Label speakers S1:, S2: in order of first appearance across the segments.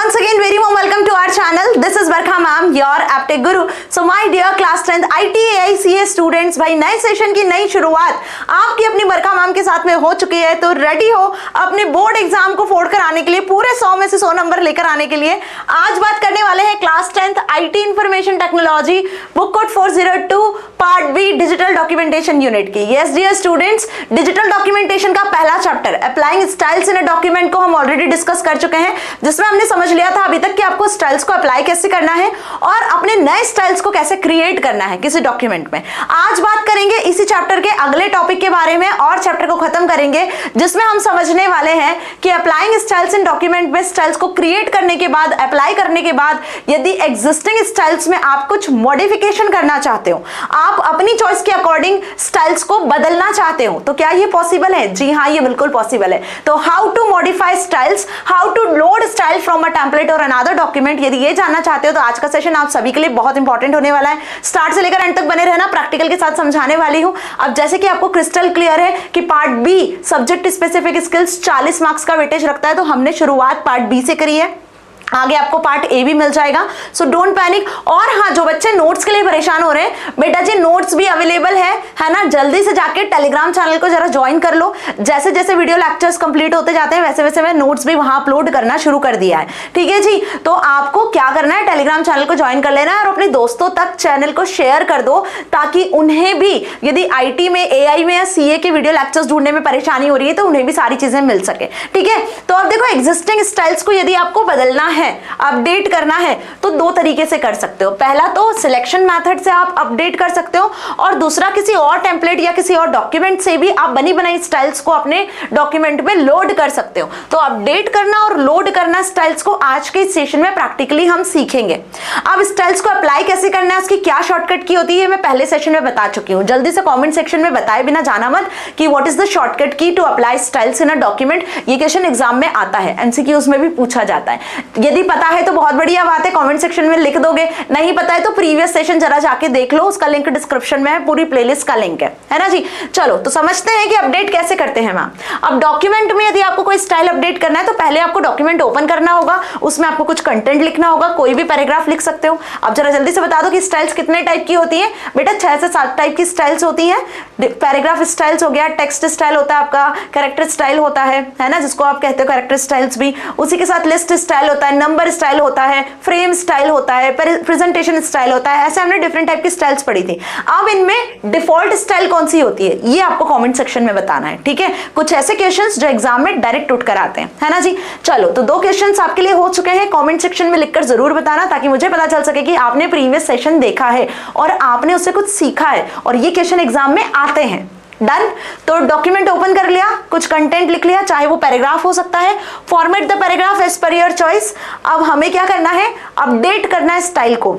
S1: once again very warm welcome to our channel. This is Barkha ma'am, your aptech guru. So my dear class 10th ITA students, भाई नए session की नई शुरुआत आपकी अपनी बरखा ma'am के साथ में हो चुकी है। तो रेडी हो अपने बोर्ड एग्जाम को फोड़ कर आने के लिए, पूरे 100 में से 100 नंबर लेकर आने के लिए। आज बात करने वाले हैं class 10th IT information technology book code 402 part B digital documentation unit की। Yes dear students, digital documentation का पहला chapter applying styles in a document को हम ऑलरेडी डिस्कस कर चुके हैं, जिसमें हमने समझ लिया था अभी तक कि आपको स्टाइल्स को अप्लाई कैसे करना है और अपने नए स्टाइल्स को कैसे क्रिएट करना है किसी डॉक्यूमेंट में। आज बात करेंगे इसी चैप्टर के अगले टॉपिक के बारे में और चैप्टर को खत्म करेंगे, जिसमें हम समझने वाले हैं कि अप्लाइंग स्टाइल्स इन डॉक्यूमेंट में स्टाइल्स को क्रिएट करने के बाद, अप्लाई करने के बाद यदि एग्जिस्टिंग स्टाइल्स में आप कुछ मॉडिफिकेशन करना चाहते हो, आप अपनी चॉइस के अकॉर्डिंग स्टाइल्स को बदलना चाहते हो, तो क्या ये पॉसिबल है? जी हाँ, ये बिल्कुल पॉसिबल है। तो how to modify styles, how to load style from a template और अनदर डॉक्यूमेंट, यदि ये जानना चाहते हो तो आज का सेशन आप सभी के लिए बहुत इंपॉर्टेंट होने वाला है। स्टार्ट से लेकर एंड तक बने रहना, प्रैक्टिकल के साथ समझाने वाली हूं। अब जैसे कि आपको क्रिस्टल क्लियर है कि part be subject specific skills 40 marks का वेटेज रखता है, तो हमने शुरुआत पार्ट बी से करी है, आगे आपको पार्ट ए भी मिल जाएगा। So don't panic. और हाँ, जो बच्चे नोट्स के लिए परेशान हो रहे हैं, बेटा जी नोट्स भी अवेलेबल है ना, जल्दी से जाके टेलीग्राम चैनल को जरा ज्वाइन कर लो। जैसे जैसे वीडियो लेक्चर्स कंप्लीट होते जाते हैं वैसे वैसे मैं नोट्स भी वहां अपलोड करना शुरू कर दिया है, ठीक है जी। तो आपको क्या करना है, टेलीग्राम चैनल को ज्वाइन कर लेना है और अपने दोस्तों तक चैनल को शेयर कर दो, ताकि उन्हें भी यदि आईटी में, एआई में या सीए के वीडियो लेक्चर्स ढूंढने में परेशानी हो रही है तो उन्हें भी सारी चीजें मिल सके, ठीक है। तो अब देखो, एग्जिस्टिंग स्टाइल्स को यदि आपको बदलना है, अपडेट करना है, तो दो तरीके से कर सकते हो। पहला तो सिलेक्शन मेथड से आप अपडेट कर सकते हो, और दूसरा किसी और टेम्पलेट या किसी और डॉक्यूमेंट से भी आप बनी बनाई स्टाइल्स को अपने डॉक्यूमेंट में लोड कर सकते हो। तो अपडेट करना और लोड करना स्टाइल्स को आज के सेशन में प्रैक्टिकली हम सीखेंगे। अब स्टाइल्स को अप्लाई कैसे करना है, उसकी क्या शॉर्टकट की होती है, मैं पहले सेशन में बता चुकी हूं। जल्दी से कमेंट सेक्शन में बताए बिना जाना मत कि what is the shortcut key to apply styles in a document. ये क्वेश्चन एग्जाम में आता है, एमसीक्यूज में भी पूछा जाता है। यदि पता है तो बहुत बढ़िया बात है, कमेंट सेक्शन में लिख दोगे। नहीं पता है तो प्रीवियस सेशन जरा जाके देख लो, उसका लिंक डिस्क्रिप्शन में है, पूरी प्लेलिस्ट का लिंक है ना जी। चलो तो समझते हैं कि अपडेट कैसे करते हैं मैम। अब डॉक्यूमेंट में यदि आपको कोई स्टाइल अपडेट करना है तो पहले आपको डॉक्यूमेंट ओपन करना होगा, उसमें आपको कुछ कंटेंट लिखना होगा, कोई भी पैराग्राफ लिख सकते हो। अब जरा जल्दी से बता दो कि स्टाइल्स कितने टाइप की होती है। बेटा 6 से 7 टाइप की स्टाइल्स होती है। पैराग्राफ स्टाइल्स हो गया, टेक्स्ट स्टाइल होता है आपका, कैरेक्टर स्टाइल होता है ना, जिसको आप कहते हो कैरेक्टर स्टाइल्स भी। उसी के साथ लिस्ट स्टाइल होता है, नंबर स्टाइल होता है, फ्रेम स्टाइल होता है, प्रेजेंटेशन स्टाइल होता है। ऐसे हमने डिफरेंट टाइप की स्टाइल्स पढ़ी थी। अब इनमें डिफॉल्ट स्टाइल कौन सी होती है, ये आपको कमेंट सेक्शन में बताना है, ठीक है। कुछ ऐसे क्वेश्चंस जो एग्जाम में डायरेक्ट उठ कर आते हैं, है ना जी। चलो तो 2 क्वेश्चंस आपके लिए हो चुके हैं, कमेंट सेक्शन में लिखकर जरूर बताना, ताकि मुझे पता चल सके कि आपने प्रीवियस सेशन देखा है और आपने उससे कुछ सीखा है और ये क्वेश्चन एग्जाम में आते हैं। डन। तो डॉक्यूमेंट ओपन कर लिया, कुछ कंटेंट लिख लिया, चाहे वो पैराग्राफ हो सकता है। Format the paragraph as per your choice. अब हमें क्या करना है, अपडेट करना है स्टाइल को।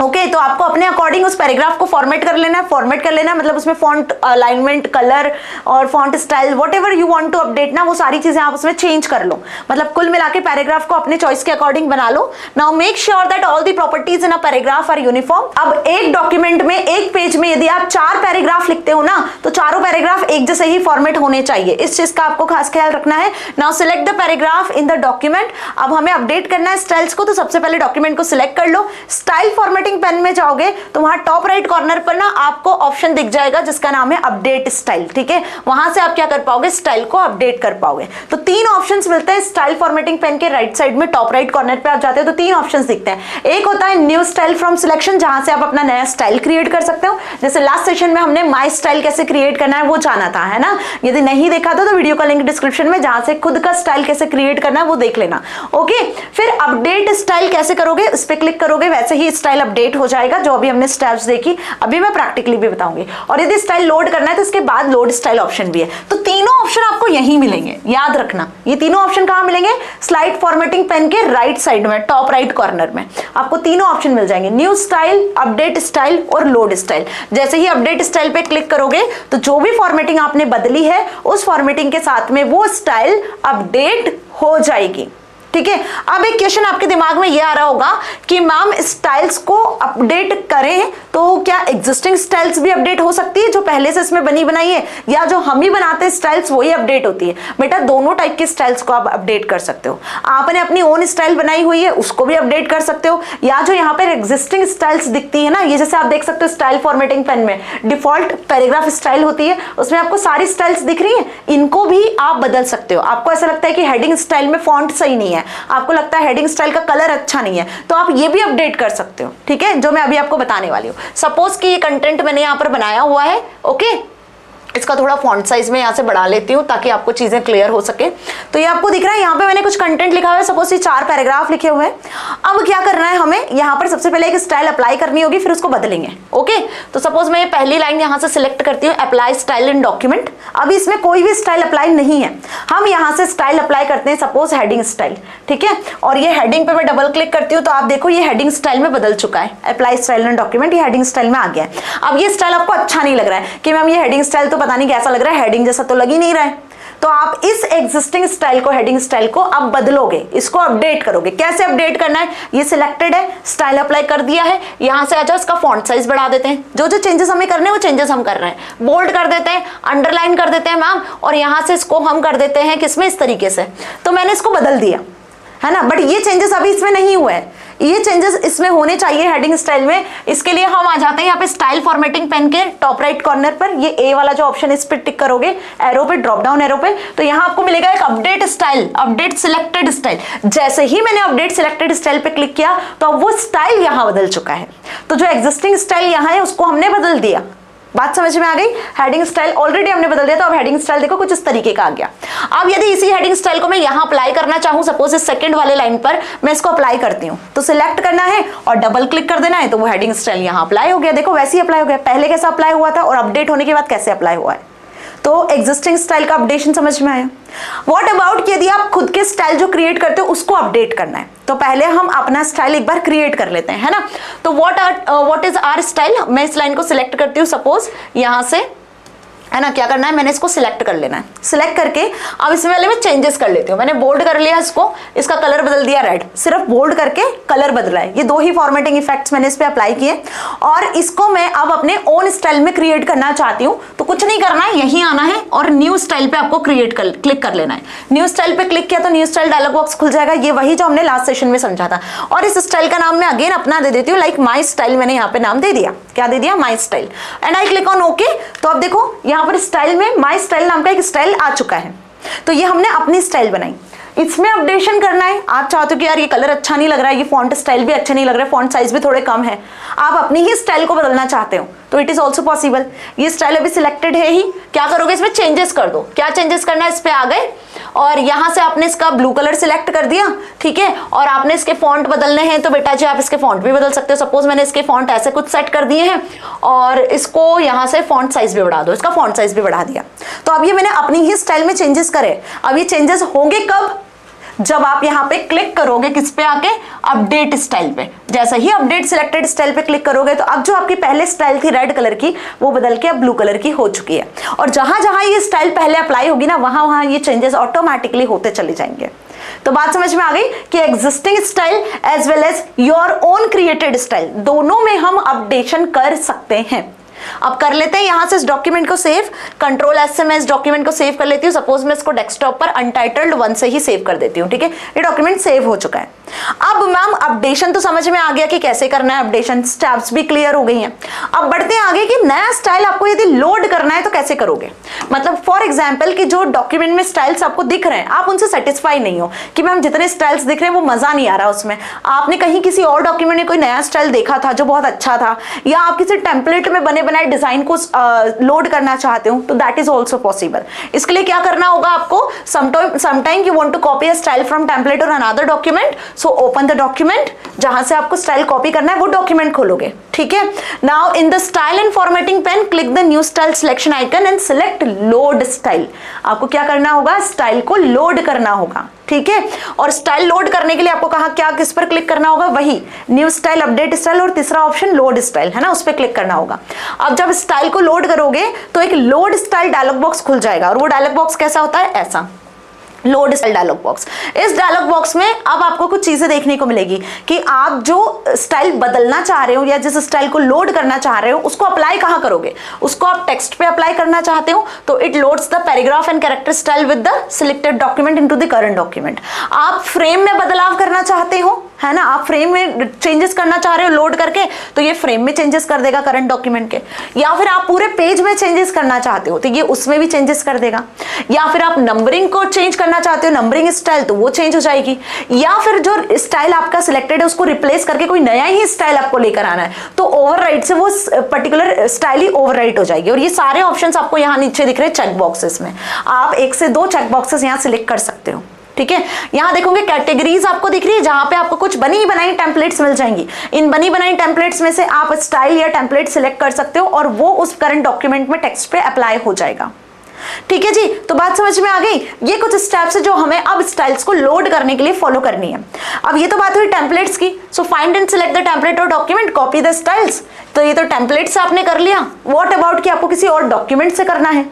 S1: ओके, तो आपको अपने अकॉर्डिंग उस पैराग्राफ को फॉर्मेट कर लेना है। फॉर्मेट कर लेना मतलब उसमें फॉन्ट अलाइनमेंट, कलर और font style, whatever you want to update ना, वो सारी चीजें आप उसमें चेंज कर लो। मतलब कुल मिला के पैराग्राफ को अपने चॉइस के अकॉर्डिंग बना लो। Now make sure that all the properties in a paragraph are uniform. अब एक डॉक्यूमेंट में, एक पेज में यदि आप 4 पैराग्राफ लिखते हो ना, तो चारों पैराग्राफ एक जैसे ही फॉर्मेट होने चाहिए। इस चीज का आपको खास ख्याल रखना है। Now select the paragraph in the document. अब हमें अपडेट करना है स्टाइल्स को, तो सबसे पहले डॉक्यूमेंट को सिलेक्ट कर लो। स्टाइल फॉर्मेटिंग पेन में जाओगे तो वहां टॉप राइट कॉर्नर पर ना आपको ऑप्शन दिख जाएगा जिसका नाम है अपडेट स्टाइल, ठीक है। वहां से आप क्या कर पाओगे, स्टाइल को अपडेट कर पाओगे। तो 3 ऑप्शंस मिलते हैं स्टाइल फॉर्मेटिंग पेन के राइट साइड में, टॉप राइट कॉर्नर पे आप जाते हो तो 3 ऑप्शंस दिखते हैं। एक होता है न्यू स्टाइल फ्रॉम सिलेक्शन, जहां से आप अपना नया स्टाइल क्रिएट कर सकते हो। जैसे लास्ट सेशन में हमने माई स्टाइल कैसे क्रिएट करना है वो जाना था, है ना। यदि नहीं देखा था तो वीडियो का लिंक डिस्क्रिप्शन में, जहां से खुद का स्टाइल कैसे क्रिएट करना है वो देख लेना। ओके, फिर अपडेट स्टाइल कैसे करोगे, उस पर क्लिक करोगे, वैसे ही स्टाइल अपडेट हो जाएगा। जो अभी हमने स्टेप्स देखी, अभी मैं प्रैक्टिकली भी बताऊंगी। और यदि स्टाइल लोड करना है तो इसके बाद लोड स्टाइल ऑप्शन भी है। तो तीनों ऑप्शन आपको यहीं मिलेंगे, याद रखना। ये तीनों ऑप्शन कहां मिलेंगे, स्लाइड फॉर्मेटिंग पेन के राइट साइड में, टॉप राइट कॉर्नर में आपको तीनों ऑप्शन मिल जाएंगे, न्यू स्टाइल, अपडेट स्टाइल और लोड स्टाइल। जैसे ही अपडेट स्टाइल पे क्लिक करोगे तो जो भी फॉर्मेटिंग आपने बदली है उस फॉर्मेटिंग के साथ में वो स्टाइल अपडेट हो जाएगी, ठीक है। अब एक क्वेश्चन आपके दिमाग में ये आ रहा होगा कि मैम स्टाइल्स को अपडेट करें तो क्या एग्जिस्टिंग स्टाइल्स भी अपडेट हो सकती है जो पहले से इसमें बनी बनाई है, या जो हम ही बनाते हैं स्टाइल्स वही अपडेट होती है? बेटा दोनों टाइप की स्टाइल्स को आप अपडेट कर सकते हो। आपने अपनी ओन स्टाइल बनाई हुई है उसको भी अपडेट कर सकते हो, या जो यहाँ पर एग्जिस्टिंग स्टाइल्स दिखती है ना, ये जैसे आप देख सकते हो स्टाइल फॉर्मेटिंग पेन में डिफॉल्ट पैराग्राफ स्टाइल होती है, उसमें आपको सारी स्टाइल्स दिख रही है, इनको भी आप बदल सकते हो। आपको ऐसा लगता है कि हेडिंग स्टाइल में फॉन्ट सही नहीं है, आपको लगता है हेडिंग स्टाइल का कलर अच्छा नहीं है, तो आप ये भी अपडेट कर सकते हो। ठीक है, जो मैं अभी आपको बताने वाली हूँ। सपोज कि ये कंटेंट मैंने यहाँ पर बनाया हुआ है, ओके, इसका थोड़ा फॉन्ट साइज में यहाँ से बढ़ा लेती हूँ ताकि आपको चीजें क्लियर हो सके। तो ये आपको दिख रहा है, यहाँ पे मैंने कुछ कंटेंट लिखा हुआ है, सपोज ये 4 पैराग्राफ लिखे हुए हैं। अब क्या करना है हमें, यहाँ पर सबसे पहले एक स्टाइल अप्लाई करनी होगी, फिर उसको बदलेंगे। ओके, तो सपोज मैं ये पहली लाइन यहाँ से सिलेक्ट करती हूँ, अप्लाई स्टाइल इन डॉक्यूमेंट। अभी इसमें कोई भी स्टाइल अप्लाई नहीं है, हम यहाँ से स्टाइल अप्लाई करते हैं, सपोज हेडिंग स्टाइल। ठीक है, और ये हेडिंग पे मैं डबल क्लिक करती हूँ तो आप देखो ये हेडिंग स्टाइल में बदल चुका है, अप्लाई स्टाइल इन डॉक्यूमेंट, ये हेडिंग स्टाइल में आ गया है। अब ये स्टाइल आपको अच्छा नहीं लग रहा है कि मैम ये हेडिंग स्टाइल तो पता नहीं कैसा लग रहा है, हेडिंग जैसा तो लग ही नहीं रहा है, तो आप इस एग्जिस्टिंग स्टाइल को, हेडिंग स्टाइल को आप बदलोगे, इसको अपडेट करोगे। कैसे अपडेट करना है, ये सिलेक्टेड है, स्टाइल अप्लाई कर दिया है, यहां से आ जाओ, इसका फॉन्ट साइज बढ़ा देते हैं, जो जो चेंजेस हमें करने हैं वो चेंजेस हम कर रहे हैं, बोल्ड कर देते हैं, अंडरलाइन कर देते हैं मैम, और यहां से इसको हम कर देते हैं किसमें, इस तरीके से। तो मैंने इसको बदल दिया है ना, बट ये चेंजेस अभी इसमें नहीं हुए हैं, ये चेंजेस इसमें होने चाहिए हेडिंग स्टाइल में। इसके लिए हम आ जाते हैं यहाँ पे स्टाइल फॉर्मेटिंग पेन के टॉप राइट कॉर्नर पर, ये ए वाला जो ऑप्शन है इस पर टिक करोगे, एरो पे, ड्रॉप डाउन एरो पे, तो यहाँ आपको मिलेगा एक update style, update selected style. जैसे ही मैंने अपडेट सिलेक्टेड स्टाइल पे क्लिक किया तो अब वो स्टाइल यहाँ बदल चुका है, तो जो एग्जिस्टिंग स्टाइल यहाँ है उसको हमने बदल दिया। बात समझ में आ गई, हेडिंग स्टाइल ऑलरेडी हमने बदल दिया, तो अब हेडिंग स्टाइल देखो कुछ इस तरीके का आ गया। अब यदि इसी हेडिंग स्टाइल को मैं यहाँ अप्लाई करना चाहूँ, सपोज इस सेकंड वाले लाइन पर मैं इसको अप्लाई करती हूँ, तो सिलेक्ट करना है और डबल क्लिक कर देना है, तो वो हेडिंग स्टाइल यहाँ अप्लाई हो गया। देखो वैसे ही अप्लाई हो गया, पहले कैसा अप्लाई हुआ था और अपडेट होने के बाद कैसे अप्लाई हुआ है। तो एग्जिस्टिंग स्टाइल का अपडेशन समझ में आया। व्हाट अबाउट यदि आप खुद के स्टाइल जो क्रिएट करते हो उसको अपडेट करना है, तो पहले हम अपना स्टाइल एक बार क्रिएट कर लेते हैं, है ना। तो व्हाट इज आवर स्टाइल, मैं इस लाइन को सिलेक्ट करती हूँ, सपोज यहां से, है ना, क्या करना है, मैंने इसको सिलेक्ट कर लेना है। सिलेक्ट करके अब इसमें पहले मैं चेंजेस कर लेती हूँ। मैंने बोल्ड कर लिया इसको, इसका कलर बदल दिया रेड, सिर्फ बोल्ड करके कलर बदला है। ये 2 ही फॉर्मेटिंग इफेक्ट्स मैंने इस पे अप्लाई किए, और इसको मैं अब अपने ओन स्टाइल में क्रिएट करना चाहती हूँ। तो कुछ नहीं करना है, यहीं आना है और न्यू स्टाइल पे आपको क्लिक कर लेना है। न्यू स्टाइल पे क्लिक किया तो न्यू स्टाइल डायलॉग बॉक्स खुल जाएगा, ये वही जो हमने लास्ट सेशन में समझा था। और इस स्टाइल का नाम मैं अगेन अपना दे देती हूँ, लाइक माई स्टाइल, मैंने यहाँ पे नाम दे दिया, क्या दे दिया, my style, and I click on okay. तो अब देखो यहाँ पर स्टाइल में माई स्टाइल नाम का एक स्टाइल आ चुका है। तो ये हमने अपनी स्टाइल बनाई, इसमें अपडेशन करना है। आप चाहते हो कि यार ये कलर अच्छा नहीं लग रहा है, ये फॉन्ट स्टाइल भी अच्छा नहीं लग रहा है, फॉन्ट साइज भी थोड़े कम है, आप अपनी ही स्टाइल को बदलना चाहते हो, तो इट इज ऑल्सो पॉसिबल। ये स्टाइल अभी सिलेक्टेड है ही, क्या करोगे, इसमें चेंजेस कर दो। क्या चेंजेस करना है, इस पे आ गए और यहां से आपने इसका ब्लू कलर सिलेक्ट कर दिया, ठीक है, और आपने इसके फॉन्ट बदलने हैं तो बेटा जी आप इसके फॉन्ट भी बदल सकते हो। सपोज मैंने इसके फॉन्ट ऐसे कुछ सेट कर दिए हैं और इसको यहां से फॉन्ट साइज भी बढ़ा दो, इसका फॉन्ट साइज भी बढ़ा दिया। तो अब ये मैंने अपनी ही स्टाइल में चेंजेस करे। अब ये चेंजेस होंगे कब, जब आप यहाँ पे क्लिक करोगे किस पे आके, अपडेट स्टाइल पे। जैसे ही अपडेट सिलेक्टेड स्टाइल पे क्लिक करोगे तो अब जो आपकी पहले स्टाइल थी रेड कलर की वो बदल के अब ब्लू कलर की हो चुकी है, और जहां जहां ये स्टाइल पहले अप्लाई होगी ना वहां वहां ये चेंजेस ऑटोमेटिकली होते चले जाएंगे। तो बात समझ में आ गई कि existing style as well as your own created style दोनों में हम अपडेशन कर सकते हैं। अब कर लेते हैं यहां से इस डॉक्यूमेंट को सेव, कंट्रोल एस से मैं इस डॉक्यूमेंट को सेव कर लेती हूँ। सपोज मैं इसको डेस्कटॉप पर अनटाइटल्ड 1 से ही सेव कर देती हूँ, ठीक है, ये डॉक्यूमेंट सेव हो चुका है। अब मैम अपडेशन तो समझ में आ गया कि कैसे करना है, अपडेशन स्टेप्स भी क्लियर हो गई हैं। अब बढ़ते हैं आगे कि नया स्टाइल आपको यदि लोड करना है तो कैसे करोगे। मतलब फॉर एग्जांपल कि जो डॉक्यूमेंट में स्टाइल्स आपको दिख रहे हैं आप उनसे सेटिस्फाई नहीं हो कि मैम जितने स्टाइल्स दिख रहे हैं वो मजा नहीं आ रहा उसमें, आपने कहीं किसी और डॉक्यूमेंट में कोई नया स्टाइल देखा था जो बहुत अच्छा था, या आप किसी टेम्पलेट में बने बनाए डिजाइन को लोड करना चाहते हो, तो दैट इज ऑल्सो पॉसिबल। इसके लिए क्या करना होगा आपको, sometime you want to copy a style from template और another document, so open the document, जहां से आपको स्टाइल कॉपी करना है वो डॉक्यूमेंट खोलोगे, ठीक है। Now in the style and formatting pane click the new style selection icon and select load style. आपको क्या करना होगा, स्टाइल को लोड करना होगा, ठीक है। और स्टाइल लोड करने के लिए आपको कहा क्या, किस पर क्लिक करना होगा, वही न्यू स्टाइल, अपडेट स्टाइल और तीसरा ऑप्शन लोड स्टाइल है ना, उस पर क्लिक करना होगा। अब जब स्टाइल को लोड करोगे तो एक लोड स्टाइल डायलॉग बॉक्स खुल जाएगा, और वो डायलॉग बॉक्स कैसा होता है, ऐसा, लोड स्टाइल डायलॉग बॉक्स। इस डायलॉग बॉक्स में अब आपको कुछ चीजें देखने को मिलेगी कि आप जो स्टाइल बदलना चाह रहे हो या जिस स्टाइल को लोड करना चाह रहे हो उसको अप्लाई कहां करोगे। उसको आप टेक्स्ट पे अप्लाई करना चाहते हो तो it loads the paragraph and character style with the selected document into the current document. आप फ्रेम में बदलाव करना चाहते हो, है ना, आप फ्रेम में चेंजेस करना चाह रहे हो लोड करके, तो ये फ्रेम में चेंजेस कर देगा करंट डॉक्यूमेंट के। या फिर आप पूरे पेज में चेंजेस करना चाहते हो तो ये उसमें भी चेंजेस कर देगा। या फिर आप नंबरिंग को चेंज करना चाहते हो, नंबरिंग स्टाइल, तो वो चेंज हो जाएगी। या फिर जो स्टाइल आपका सिलेक्टेड है उसको रिप्लेस करके कोई नया ही स्टाइल आपको लेकर आना है तो ओवरराइट से वो पर्टिकुलर स्टाइल ही ओवरराइट हो जाएगी। और ये सारे ऑप्शंस आपको यहाँ नीचे दिख रहे हैं चेक बॉक्सेस में, आप 1 से 2 चेक बॉक्सेस यहाँ सिलेक्ट कर सकते हो। ठीक है, यहां देखोगे कैटेगरीज आपको दिख रही है जहां पे आपको कुछ बनी बनाई टेम्पलेट्स मिल जाएंगी। इन बनी बनाई टेम्पलेट्स में से आप स्टाइल या टेम्पलेट सिलेक्ट कर सकते हो और वो उस करंट डॉक्यूमेंट में टेक्स्ट पे अप्लाई हो जाएगा। ठीक है जी, तो बात समझ में आ गई। ये कुछ स्टेप्स है जो हमें अब स्टाइल्स को लोड करने के लिए फॉलो करनी है। अब ये तो बात हुई टेम्पलेट्स की। So find and select the template और डॉक्यूमेंट, कॉपी द स्टाइल्स। तो ये तो टेम्पलेट से आपने कर लिया। व्हाट अबाउट कि आपको किसी और डॉक्यूमेंट से करना है,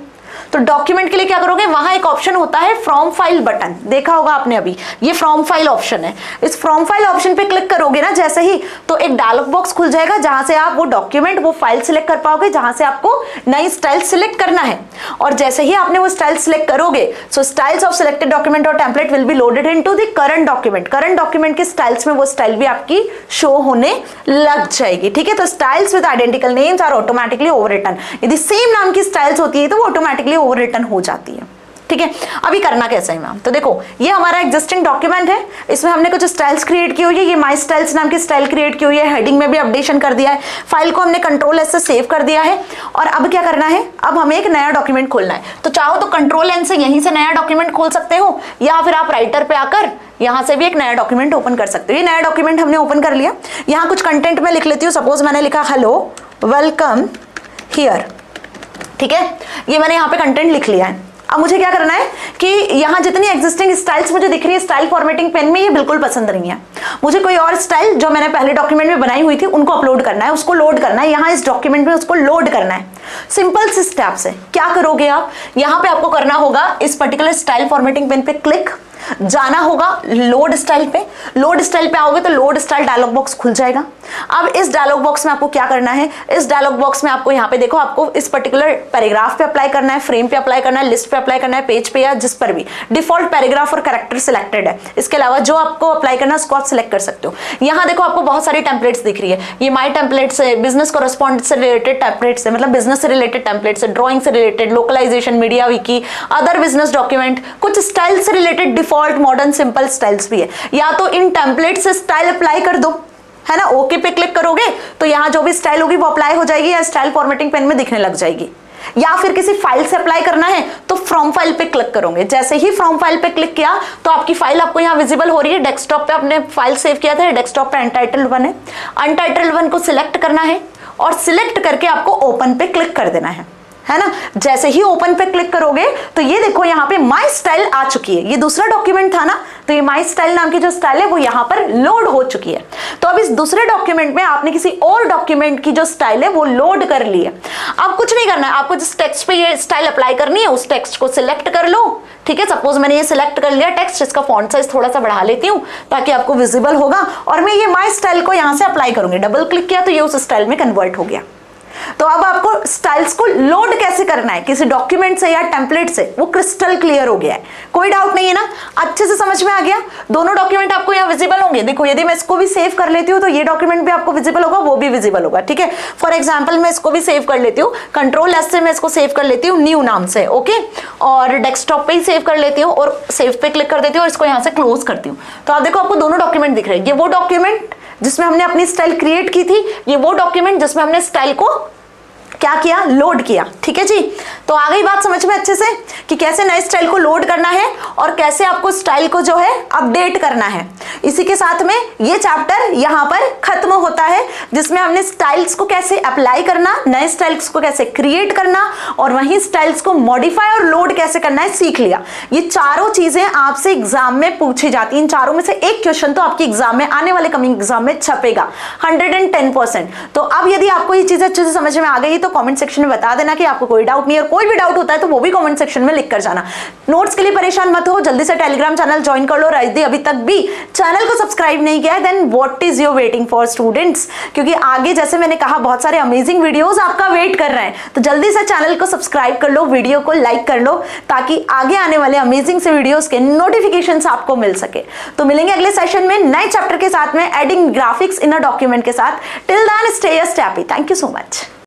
S1: तो डॉक्यूमेंट के लिए क्या करोगे, वहां एक ऑप्शन होता है फ्रॉम फाइल बटन, देखा होगा आपने अभी, ये फ्रॉम फाइल ऑप्शन है। इस फ्रॉम फाइल ऑप्शन पे क्लिक करोगे ना जैसे ही, तो एक डायलॉग बॉक्स खुल जाएगा जहां से आप वो डॉक्यूमेंट, वो फाइल सिलेक्ट कर पाओगे जहां से आपको नई स्टाइल सिलेक्ट करना है। और जैसे ही आपने वो स्टाइल सिलेक्ट करोगे, सो स्टाइल्स ऑफ सिलेक्टेड डॉक्यूमेंट और template will be loaded into the current document. Current document के स्टाइल्स में वो स्टाइल भी आपकी शो होने लग जाएगी। ठीक है, तो styles with identical names are automatically overwritten. यदि सेम नाम की स्टाइल्स होती है तो वो ऑटोमेटिकली ओवररिटन हो जाती है। ठीक है, अभी करना कैसे है मैम, तो देखो ये हमारा एग्जिस्टिंग डॉक्यूमेंट है, इसमें हमने कुछ स्टाइल्स क्रिएट की हुई है। ये माई स्टाइल्स नाम की स्टाइल क्रिएट की हुई है, हेडिंग में भी अपडेशन कर दिया है, फाइल को हमने Ctrl+S से सेव कर दिया है। और अब क्या करना है, अब हमें एक नया डॉक्यूमेंट खोलना है। तो चाहो तो Ctrl+N से यहीं से नया डॉक्यूमेंट खोल सकते हो, या फिर आप राइटर पे आकर यहां से भी एक नया डॉक्यूमेंट ओपन कर सकते हो। ये नया डॉक्यूमेंट हमने ओपन कर लिया। यहाँ कुछ कंटेंट में लिख लेती हूँ, सपोज मैंने लिखा हेलो वेलकम हियर। ठीक है, ये मैंने यहाँ पे कंटेंट लिख लिया है। अब मुझे क्या करना है कि यहाँ जितनी एग्जिस्टिंग स्टाइल्स मुझे दिख रही है स्टाइल फॉर्मेटिंग पेन में, ये बिल्कुल पसंद नहीं है। मुझे कोई और स्टाइल जो मैंने पहले डॉक्यूमेंट में बनाई हुई थी उनको अपलोड करना है, उसको लोड करना है, यहाँ इस डॉक्यूमेंट में उसको लोड करना है। सिंपल से स्टेप्स है। क्या करोगे आप, यहाँ पे आपको करना होगा इस पर्टिकुलर स्टाइल फॉर्मेटिंग पेन पे क्लिक, जाना होगा लोड स्टाइल पे। लोड स्टाइल पे आओगे तो लोड स्टाइल डायलॉग बॉक्स खुल जाएगा। अब इस डायलॉग बॉक्स में आपको क्या करना है, इस डायलॉग बॉक्स में आपको यहाँ पे देखो, आपको इस पर्टिकुलर पैराग्राफ पे अप्लाई करना है, फ्रेम पे अप्लाई करना है, लिस्ट पे अप्लाई करना है, पेज पे या जिस पर भी। डिफॉल्ट पैराग्राफ और कैरेक्टर सिलेक्टेड है, इसके अलावा जो आपको अप्लाई करना है उसको आप सिलेक्ट कर सकते हो। यहाँ देखो आपको बहुत सारी टेम्पलेट्स दिख रही है, ये माई टेम्पलेट्स है, बिजनेस कॉरेस्पॉन्डेंट से रिलेटेड टेम्पलेट्स है, मतलब बिजनेस से रिलेटेड टेम्पलेट्स है, ड्रॉइंग से related, localisation, media wiki, other business document, कुछ स्टाइल से related default modern simple styles भी है। या तो इन टेम्पलेट से स्टाइल अप्लाई कर दो, है ना, ओके पे क्लिक करोगे तो यहाँ जो भी स्टाइल होगी वो अप्लाई हो जाएगी या स्टाइल फॉर्मेटिंग पेन में दिखने लग जाएगी। या फिर किसी फाइल से अप्लाई करना है तो फ्रॉम फाइल पे क्लिक करोगे। जैसे ही फ्रॉम फाइल पे क्लिक किया तो आपकी फाइल आपको यहाँ विजिबल हो रही है। डेस्कटॉप पे आपने फाइल सेव किया था, डेस्कटॉप पे अनटाइटल्ड 1 है। अनटाइटल्ड 1 को सिलेक्ट करना है और सिलेक्ट करके आपको ओपन पे क्लिक कर देना है ना। जैसे ही ओपन पे क्लिक करोगे तो ये देखो यहाँ पे माई स्टाइल आ चुकी है। ये दूसरा डॉक्यूमेंट था ना, तो ये माई स्टाइल नाम की जो स्टाइल है वो यहाँ पर लोड हो चुकी है। तो अब इस दूसरे डॉक्यूमेंट में आपने किसी और डॉक्यूमेंट की जो स्टाइल है वो लोड कर ली है। अब कुछ नहीं करना है, आपको जिस टेक्स्ट पे ये स्टाइल अप्लाई करनी है उस टेक्स्ट को सिलेक्ट कर लो। ठीक है, सपोज मैंने ये सिलेक्ट कर लिया टेक्स्ट, इसका फॉन्ट साइज थोड़ा सा बढ़ा लेती हूँ ताकि आपको विजिबल होगा। और मैं ये माई स्टाइल को यहाँ से अप्लाई करूंगी, डबल क्लिक किया तो ये उस स्टाइल में कन्वर्ट हो गया। तो अब आपको स्टाइल्स को लोड कैसे करना है किसी डॉक्यूमेंट से या टेम्पलेट से, वो क्रिस्टल क्लियर हो गया है, कोई डाउट नहीं है ना, अच्छे से समझ में आ गया। दोनों डॉक्यूमेंट आपको यहाँ विजिबल होंगे। देखो यदि मैं इसको भी सेव कर लेती हूँ तो ये डॉक्यूमेंट भी आपको विजिबल होगा, वो भी विजिबल होगा। ठीक है, फॉर एग्जाम्पल मैं इसको भी सेव कर लेती हूँ, Ctrl+S से मैं इसको सेव कर लेती हूँ न्यू नाम से, ओके, और डेस्कटॉप पे ही सेव कर लेती हूँ और सेव पे क्लिक कर देती हूँ और इसको यहाँ से क्लोज करती हूँ। तो आप देखो आपको दोनों डॉक्यूमेंट दिख रहे हैं। ये वो डॉक्यूमेंट जिसमें हमने अपनी स्टाइल क्रिएट की थी, ये वो डॉक्यूमेंट जिसमें हमने स्टाइल को क्या किया, लोड किया। ठीक है जी, तो आ गई बात समझ में अच्छे से कि कैसे नए स्टाइल को लोड करना है और कैसे आपको स्टाइल को जो है अपडेट करना है। इसी के साथ में ये चैप्टर यहाँ पर खत्म होता है जिसमें हमने स्टाइल्स को कैसे अप्लाई करना, नए स्टाइल्स को कैसे क्रिएट करना और वहीं स्टाइल्स को मॉडिफाई और लोड कैसे करना है सीख लिया। ये चारों चीजें आपसे एग्जाम में पूछी जाती हैं। इन चारों में से एक क्वेश्चन तो आपकी एग्जाम में, आने वाले कमिंग एग्जाम में छपेगा 110%। तो अब यदि आपको ये चीजें अच्छे से समझ में आ गई तो कमेंट सेक्शन में बता देना कि आपको कोई डाउट नहीं है और कोई कोई भी डाउट होता है तो वो भी कमेंट सेक्शन में लिख कर जाना। नोट्स के लिए परेशान मत हो, जल्दी से टेलीग्राम चैनल ज्वाइन कर लो। यदि अभी तक भी चैनल को सब्सक्राइब नहीं किया है then what is your waiting for students, क्योंकि आगे जैसे मैंने कहा बहुत सारे अमेजिंग वीडियोस आपका वेट कर रहे हैं, तो जल्दी से चैनल को सब्सक्राइब कर लो, वीडियो को लाइक कर लो, ताकि आगे आने वाले अमेजिंग से वीडियोस के नोटिफिकेशंस आपको मिल सके। तो मिलेंगे अगले सेशन में नए चैप्टर के साथ में, adding graphics in a document के साथ। Till then stay happy. Thank you so much.